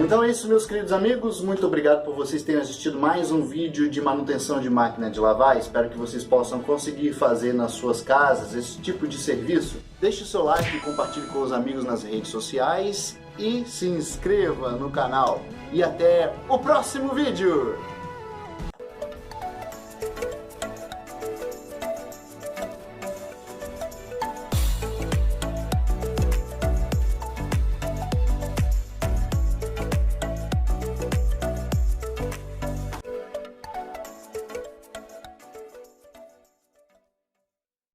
Então é isso, meus queridos amigos, muito obrigado por vocês terem assistido mais um vídeo de manutenção de máquina de lavar. Espero que vocês possam conseguir fazer nas suas casas esse tipo de serviço. Deixe o seu like, compartilhe com os amigos nas redes sociais e se inscreva no canal. E até o próximo vídeo!